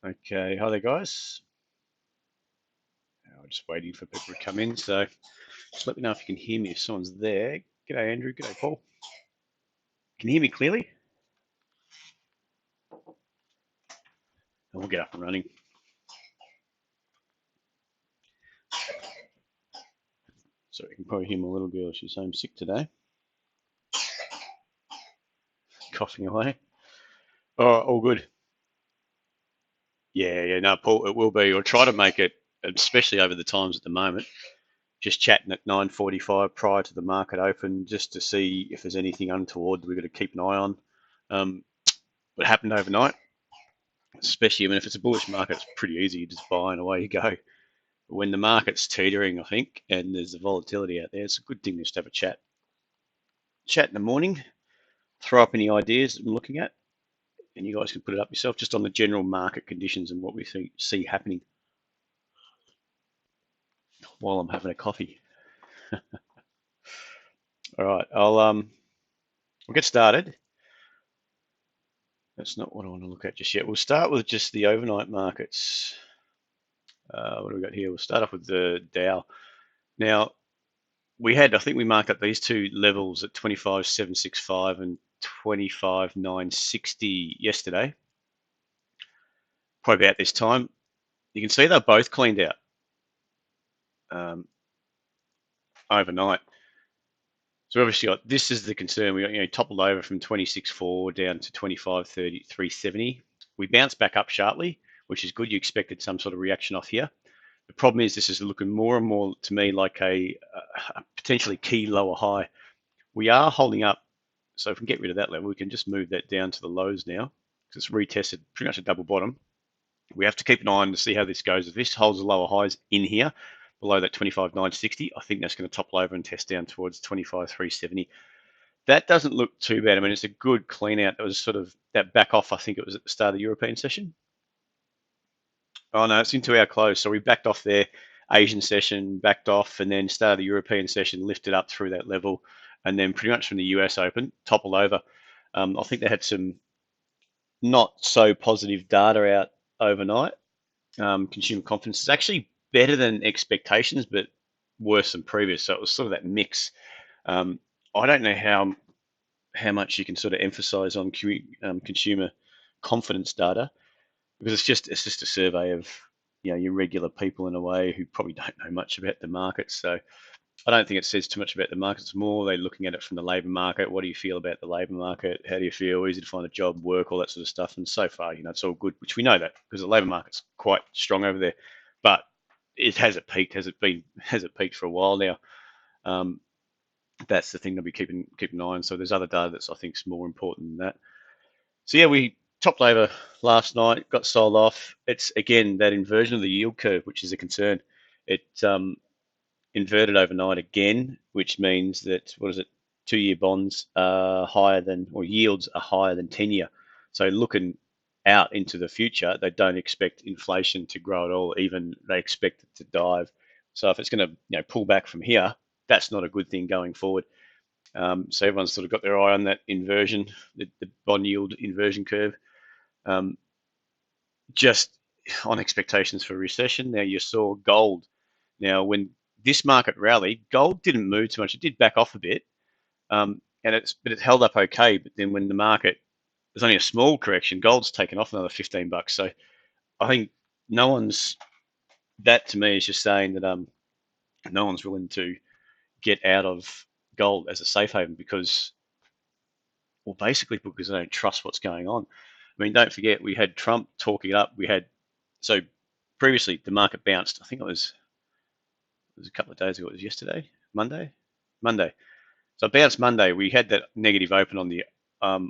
Okay, hi there, guys. I'm just waiting for people to come in, so just let me know if you can hear me if someone's there. G'day, Andrew. G'day, Paul. Can you hear me clearly? And we'll get up and running. So you can probably hear my little girl. She's home sick today, coughing away. Oh, all good. Yeah, no, Paul, it will be. We'll try to make it, especially over the times at the moment, just chatting at 9:45 prior to the market open, just to see if there's anything untoward that we've got to keep an eye on. What happened overnight, especially if it's a bullish market, it's pretty easy. You just buy and away you go. When the market's teetering, I think, and there's the volatility out there, it's a good thing just to have a chat. Chat in the morning, throw up any ideas that I'm looking at, and you guys can put it up yourself just on the general market conditions and what we see happening while I'm having a coffee. All right, we'll get started. That's not what I want to look at just yet. We'll start with just the overnight markets. What do we got here? We'll start off with the Dow. Now, I think we marked up these two levels at 25,765 and 25,960 yesterday, probably about this time. You can see they're both cleaned out um, overnight. So obviously, this is the concern. We got toppled over from 26.4 down to 25.370. We bounced back up sharply, which is good. You expected some sort of reaction off here. The problem is this is looking more and more to me like a potentially key lower high. We are holding up. So if we can get rid of that level, we can just move that down to the lows now because it's retested pretty much a double bottom. We have to keep an eye on to see how this goes. If this holds the lower highs in here, below that 25,960, I think that's going to topple over and test down towards 25,370. That doesn't look too bad. I mean, it's a good clean out. That was sort of that back off. I think it was at the start of the European session. Oh no, it's into our close. So we backed off there. Asian session backed off, and then started the European session, lifted up through that level, and then pretty much from the US Open, toppled over. I think they had some not so positive data out overnight. Consumer confidence is actually better than expectations, but worse than previous. So it was sort of that mix. I don't know how much you can sort of emphasize on consumer confidence data because it's just a survey of your regular people in a way who probably don't know much about the market. So I don't think it says too much about the market. It's more they're looking at it from the labour market. What do you feel about the labour market? How do you feel? Easy to find a job, work, all that sort of stuff. And so far, it's all good, which we know that because the labour market's quite strong over there. But it peaked? Has it peaked for a while now? That's the thing that we keep an eye on. So there's other data that's I think is more important than that. So yeah, we topped over last night, got sold off. It's again that inversion of the yield curve, which is a concern. It inverted overnight again, which means that 2-year bonds are higher than, or yields are higher than 10-year. So looking out into the future, they don't expect inflation to grow at all. Even they expect it to dive. So if it's going to pull back from here, that's not a good thing going forward. So everyone's sort of got their eye on that inversion, the bond yield inversion curve. Just on expectations for recession. Now you saw gold. Now when this market rallied, gold didn't move too much. It did back off a bit, but it held up okay. But then when the market there's only a small correction, gold's taken off another $15. So I think no one's that to me is just saying that no one's willing to get out of gold as a safe haven because basically because they don't trust what's going on. I mean, don't forget we had Trump talking it up. So previously the market bounced. I think it was a couple of days ago. It was yesterday, Monday. So it bounced Monday. We had that negative open on the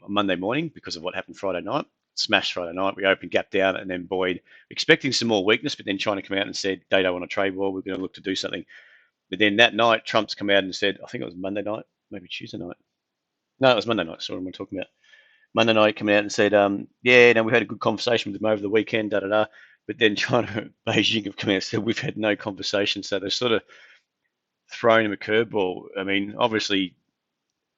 Monday morning because of what happened Friday night. Smashed Friday night. We opened gap down and then buoyed, expecting some more weakness, but then China come out and said they don't want a trade war. We're going to look to do something. But then that night, Trump's come out and said, I think it was Monday night, maybe Tuesday night. No, it was Monday night. Sorry, what am I talking about? Monday night coming out and said, yeah, no, we had a good conversation with them over the weekend, da da da. But then China, Beijing have come out and said we've had no conversation. So they're sort of throwing him a curveball. I mean, obviously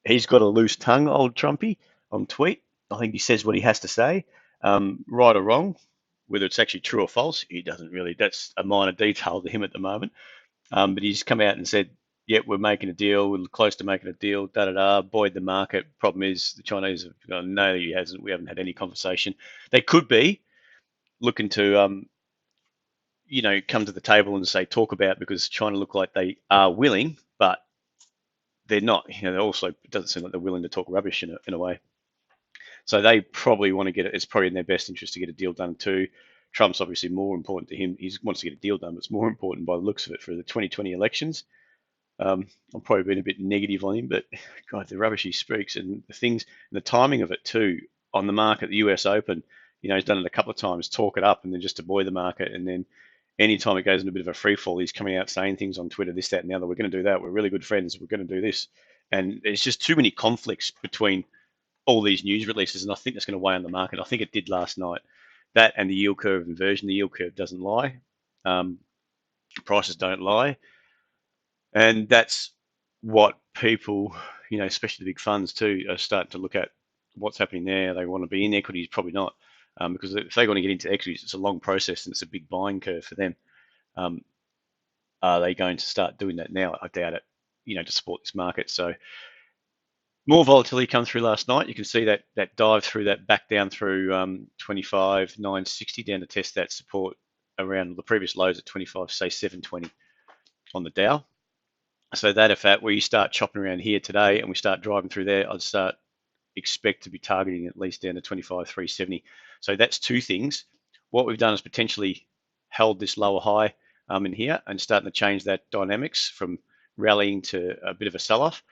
he's got a loose tongue, old Trumpy, on tweet. I think he says what he has to say, right or wrong. Whether it's actually true or false, he doesn't really. That's a minor detail to him at the moment. But he's come out and said, "Yep, we're making a deal. We're close to making a deal." Da da da. Buoyed the market. Problem is, the Chinese have gone, "No, he hasn't. We haven't had any conversation." They could be looking to, come to the table and say talk about, because China look like they are willing, but they're not. They also, it doesn't seem like they're willing to talk rubbish in a way. So they probably want to get it. It's probably in their best interest to get a deal done too. Trump's obviously more important to him. He wants to get a deal done, but it's more important by the looks of it for the 2020 elections. I'm probably being a bit negative on him, but God, the rubbish he speaks and the things, and the timing of it too, on the market, the US Open, he's done it a couple of times, talk it up and then just to buoy the market. And then anytime it goes into a bit of a free fall, he's coming out saying things on Twitter, this, that, and the other. We're going to do that. We're really good friends. We're going to do this. And there's just too many conflicts between all these news releases. And I think that's going to weigh on the market. I think it did last night. That and the yield curve inversion. The yield curve doesn't lie. Prices don't lie. And that's what people, especially the big funds too, are starting to look at what's happening there. They want to be in equities, probably not, because if they want to get into equities, it's a long process and it's a big buying curve for them. Are they going to start doing that now? I doubt it, to support this market. So more volatility come through last night. You can see that dive through that back down through 25,960 down to test that support around the previous lows at 25, say 720 on the Dow. So that if we start chopping around here today and we start driving through there, I'd expect to be targeting at least down to 25,370. So that's two things. What we've done is potentially held this lower high in here and starting to change that dynamics from rallying to a bit of a sell-off.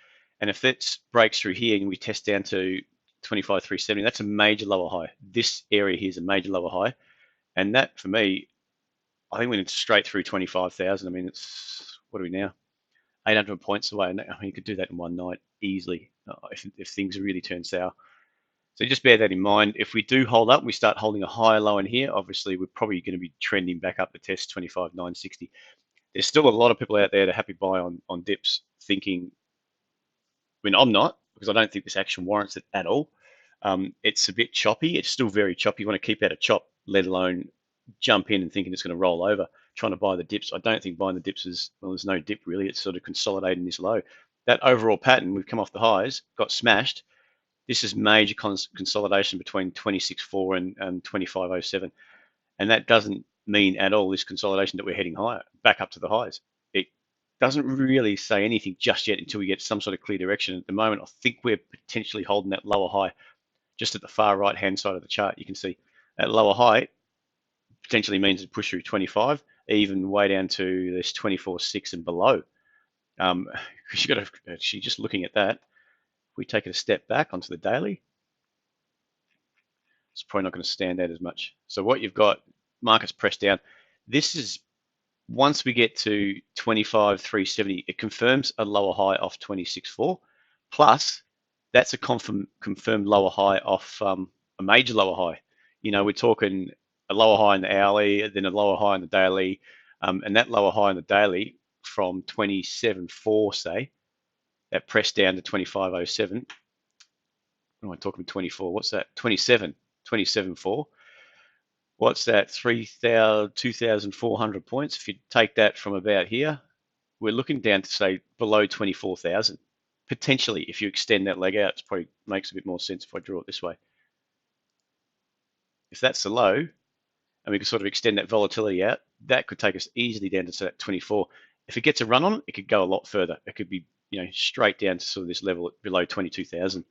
And if that breaks through here and we test down to 25,370, that's a major lower high. This area here is a major lower high. And that, for me, I think we need straight through 25,000. I mean, what are we now? 800 points away. And you could do that in one night easily if things really turn sour. So just bear that in mind. If we do hold up, we start holding a higher low in here, obviously we're probably going to be trending back up to test 25,960. There's still a lot of people out there that are happy buy on dips thinking, I'm not, because I don't think this action warrants it at all. It's a bit choppy. It's still very choppy. You want to keep out of chop, let alone jump in and thinking it's going to roll over. Trying to buy the dips. I don't think buying the dips is, there's no dip really. It's sort of consolidating this low. That overall pattern, we've come off the highs, got smashed. This is major consolidation between 26.4 and 25.07. And that doesn't mean at all this consolidation that we're heading higher, back up to the highs. It doesn't really say anything just yet until we get some sort of clear direction. At the moment, I think we're potentially holding that lower high just at the far right-hand side of the chart. You can see that lower high potentially means it push through 25, even way down to this 24.6 and below. Because you got to actually, just looking at that, if we take it a step back onto the daily, it's probably not going to stand out as much. So what you've got, markets pressed down. This is, once we get to 25,370, it confirms a lower high off 26.4, plus that's a confirmed lower high off a major lower high. We're talking a lower high in the hourly, then a lower high in the daily, and that lower high in the daily from 27.4, say, that pressed down to 25.07. What am I talking 24? What's that? 27.4. What's that? 2,400 points. If you take that from about here, we're looking down to, say, below 24,000. Potentially, if you extend that leg out, it probably makes a bit more sense if I draw it this way. If that's the low, and we can sort of extend that volatility out, that could take us easily down to that 24. If it gets a run on, it could go a lot further. It could be, straight down to sort of this level below 22,000.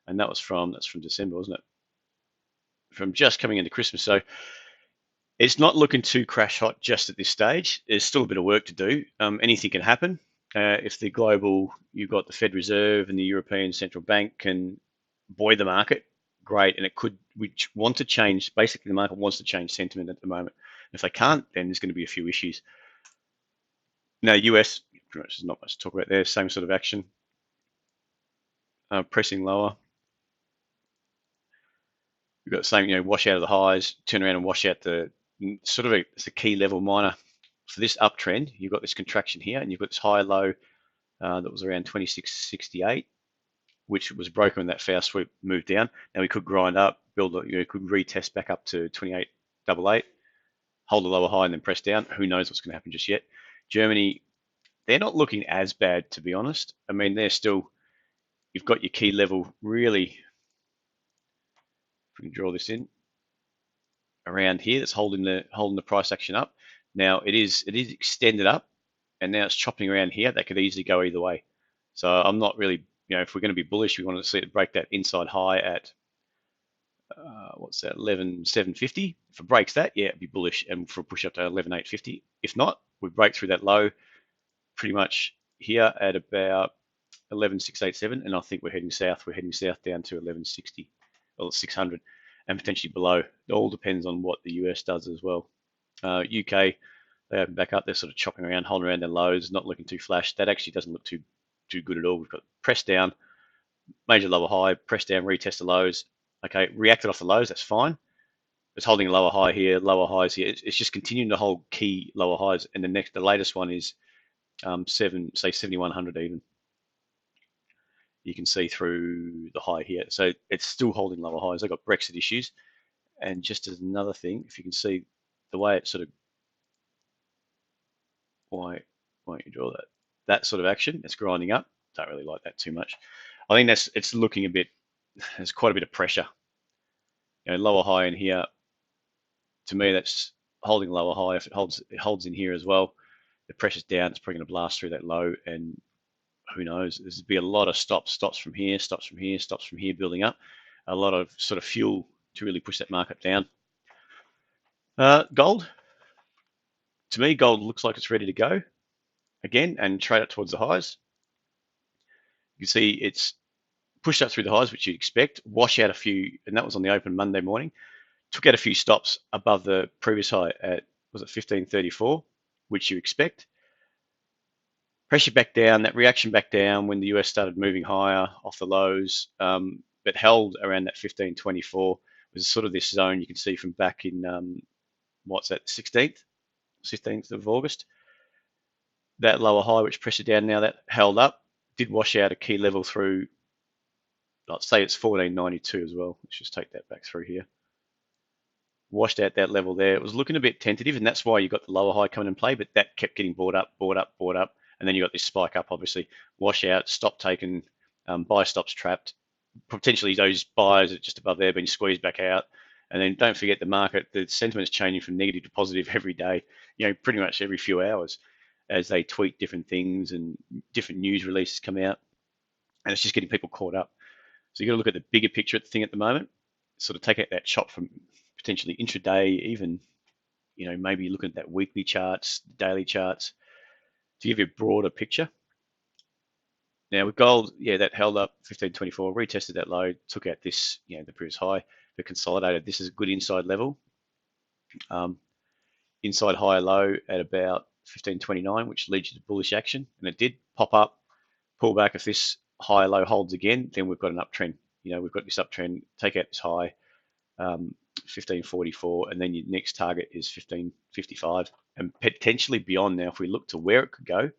And that's from December, wasn't it? From just coming into Christmas. So it's not looking too crash hot just at this stage. There's still a bit of work to do. Anything can happen. If the global, you've got the Fed Reserve and the European Central Bank can buoy the market, great. And we want to change, basically the market wants to change sentiment at the moment. If they can't, then there's going to be a few issues. Now, US, pretty much there's not much to talk about there. Same sort of action. Pressing lower. We've got the same, wash out of the highs, turn around and wash out it's a key level minor for this uptrend. You've got this contraction here, and you've got this high low that was around 26.68, which was broken when that fair sweep moved down. Now we could grind up, could retest back up to 28.88. hold the lower high and then press down. Who knows what's going to happen just yet? Germany, they're not looking as bad, to be honest. I mean, they're still, you've got your key level really, if we can draw this in, around here. That's holding the price action up. Now it is extended up, and now it's chopping around here. That could easily go either way. So I'm not really, if we're going to be bullish, we want to see it break that inside high at what's that, 11,750. If it breaks that, yeah, it'd be bullish, and for a push up to 11,850. If not, we break through that low pretty much here at about 11,687, and I think we're heading south. We're heading south down to 1160 or 600, and potentially below. It all depends on what the US does as well. UK, they open back up. They're sort of chopping around, holding around their lows, not looking too flash. That actually doesn't look too good at all. We've got press down, major lower high, press down, retest the lows. Okay, reacted off the lows. That's fine. It's holding a lower high here, lower highs here. It's just continuing to hold key lower highs. And the latest one is 7,100 even. You can see through the high here. So it's still holding lower highs. They've got Brexit issues. And just as another thing, if you can see the way it sort of, why don't you draw that? That sort of action, it's grinding up. Don't really like that too much. I think it's looking a bit, there's quite a bit of pressure. Lower high in here, to me, that's holding lower high. If it holds in here as well, the pressure's down, it's probably going to blast through that low, and who knows? There's be a lot of stops from here, stops from here, stops from here, building up. A lot of sort of fuel to really push that market down. Gold, to me, gold looks like it's ready to go again and trade up towards the highs. You can see it's pushed up through the highs, which you'd expect, wash out a few, and that was on the open Monday morning. Took out a few stops above the previous high at, was it 1534, which you expect. Pressure back down, that reaction back down when the US started moving higher off the lows, but held around that 1524, was sort of this zone you can see from back in, what's that, 16th of August. That lower high, which pressured down now, that held up, did wash out a key level through, let's say it's 1492 as well. Let's just take that back through here. Washed out that level there. It was looking a bit tentative, and that's why you got the lower high coming in play, but that kept getting bought up, and then you got this spike up, obviously. Wash out, stop taken, buy stops trapped. Potentially those buyers are just above there being squeezed back out. And then don't forget the market, the sentiment is changing from negative to positive every day, pretty much every few hours as they tweet different things and different news releases come out. And it's just getting people caught up. So you got to look at the bigger picture at the moment, sort of take out that chop from potentially intraday, even, maybe looking at that weekly charts, daily charts, to give you a broader picture. Now with gold, yeah, that held up 1524, retested that low, took out this, the previous high, but consolidated. This is a good inside level. Inside high low at about 1529, which leads you to bullish action, and it did pop up, pull back. If this high low holds again, then we've got an uptrend. We've got this uptrend, take out this high, 1544, and then your next target is 1555, and potentially beyond. Now, if we look to where it could go,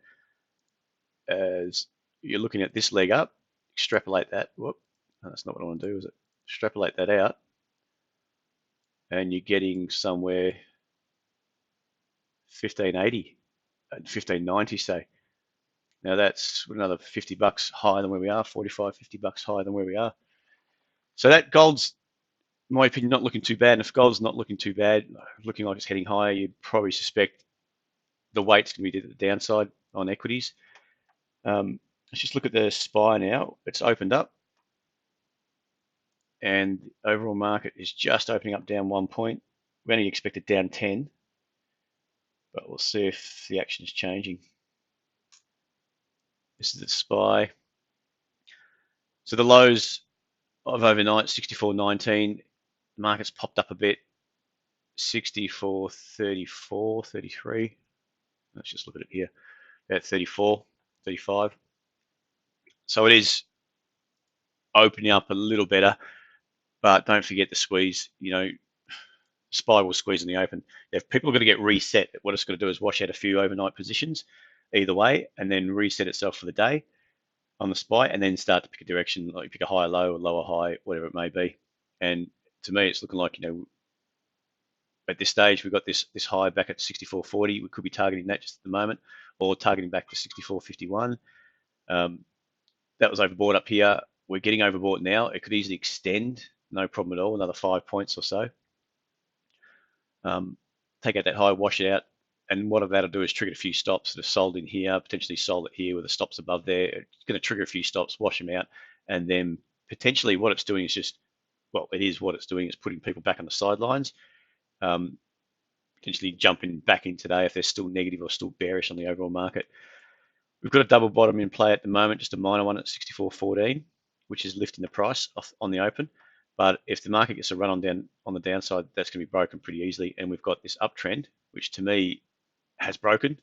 as you're looking at this leg up, extrapolate that. Whoop, no, that's not what I want to do, is it? Extrapolate that out, and you're getting somewhere 1580 and 1590, say. Now that's another $50 higher than where we are, 45, $50 higher than where we are. So that gold's, in my opinion, not looking too bad. And if gold's not looking too bad, looking like it's heading higher, you'd probably suspect the weight's going to be to the downside on equities. Let's just look at the SPY now. It's opened up, and the overall market is just opening up down 1 point. We only expected down 10, but we'll see if the action is changing. This is the SPY. So the lows of overnight, 64.19. The market's popped up a bit, 64.34, 33. Let's just look at it here, at 34, 35. So it is opening up a little better, but don't forget the squeeze. SPY will squeeze in the open. If people are going to get reset, what it's going to do is wash out a few overnight positions either way, and then reset itself for the day on the SPY, and then start to pick a direction, like pick a higher low or lower high, whatever it may be. And to me, it's looking like, at this stage, we've got this high back at 64.40. We could be targeting that just at the moment, or targeting back to 64.51. That was overbought up here. We're getting overbought now. It could easily extend, no problem at all, another 5 points or so. Take out that high, wash it out, and what that'll do is trigger a few stops that are sold in here, potentially sold it here with the stops above there. It's going to trigger a few stops, wash them out, and then potentially what it's doing is just, well, it is what it's doing. It's putting people back on the sidelines, potentially jumping back in today if they're still negative or still bearish on the overall market. We've got a double bottom in play at the moment, just a minor one at 64.14, which is lifting the price off on the open. But if the market gets a run on the downside, that's going to be broken pretty easily. And we've got this uptrend, which to me has broken.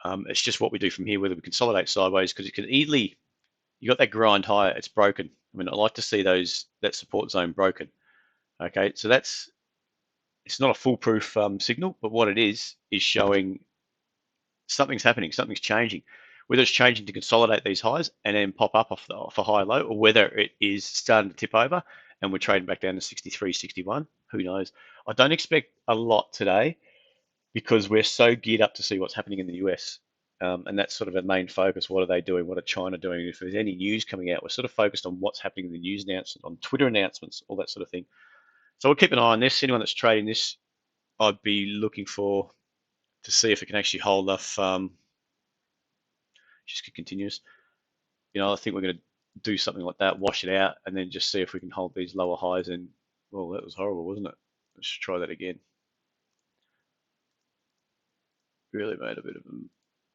It's just what we do from here, whether we consolidate sideways, because it can easily, you got that grind higher, it's broken. I mean, I like to see that support zone broken. Okay, so it's not a foolproof signal, but what it is showing something's happening, something's changing. Whether it's changing to consolidate these highs and then pop up off a high low, or whether it is starting to tip over and we're trading back down to 63, 61, who knows? I don't expect a lot today because we're so geared up to see what's happening in the US. And that's sort of our main focus. What are they doing? What are China doing? If there's any news coming out, we're sort of focused on what's happening in the news announcements, on Twitter announcements, all that sort of thing. So we'll keep an eye on this. Anyone that's trading this, I'd be looking for to see if it can actually hold off. Just continuous. I think we're going to do something like that, wash it out, and then just see if we can hold these lower highs. And well, that was horrible, wasn't it? Let's try that again. Really made a bit of a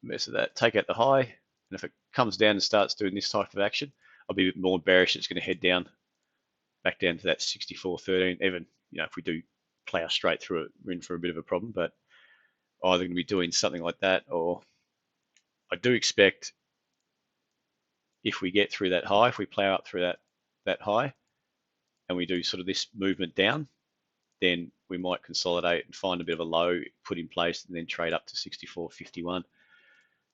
mess of that. Take out the high, and if it comes down and starts doing this type of action, I'll be a bit more bearish. It's going to head down, back down to that 64.13. Even if we do plow straight through it, we're in for a bit of a problem. But either going to be doing something like that, or I do expect if we get through that high, if we plow up through that high, and we do sort of this movement down, then we might consolidate and find a bit of a low, put in place, and then trade up to 64.51.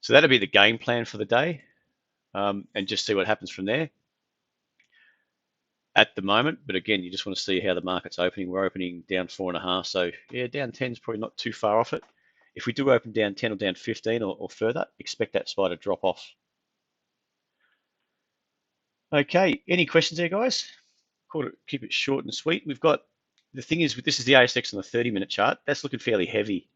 So that'll be the game plan for the day, and just see what happens from there at the moment. But again, you just want to see how the market's opening. We're opening down 4.5, so yeah, down 10 is probably not too far off it. If we do open down 10 or down 15 or further, expect that SPY to drop off. Okay, any questions there, guys? Keep it short and sweet. We've got, the thing is, this is the ASX on the 30-minute chart. That's looking fairly heavy.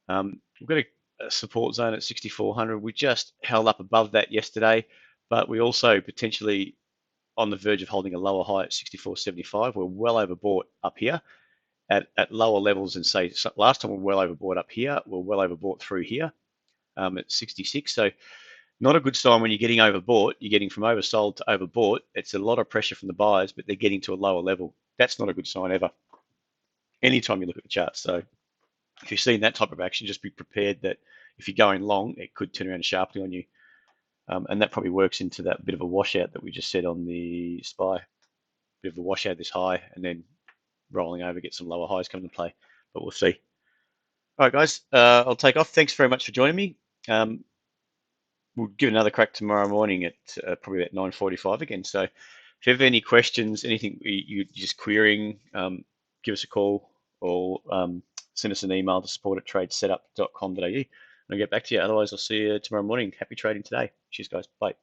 We've got a support zone at 6,400. We just held up above that yesterday, but we also potentially on the verge of holding a lower high at 64.75. We're well overbought up here at lower levels than, say, last time we were well overbought up here. We're well overbought through here at 66. So not a good sign when you're getting overbought. You're getting from oversold to overbought. It's a lot of pressure from the buyers, but they're getting to a lower level. That's not a good sign ever, anytime you look at the charts. So if you're seeing that type of action, just be prepared that if you're going long, it could turn around sharply on you. And that probably works into that bit of a washout that we just said on the SPY. Bit of a washout this high, and then rolling over, get some lower highs coming into play. But we'll see. All right, guys, I'll take off. Thanks very much for joining me. We'll give another crack tomorrow morning at probably at 9:45 again. So if you have any questions, anything you're just querying, give us a call or send us an email to support@tradesetup.com.au and I'll get back to you. Otherwise, I'll see you tomorrow morning. Happy trading today. Cheers, guys. Bye.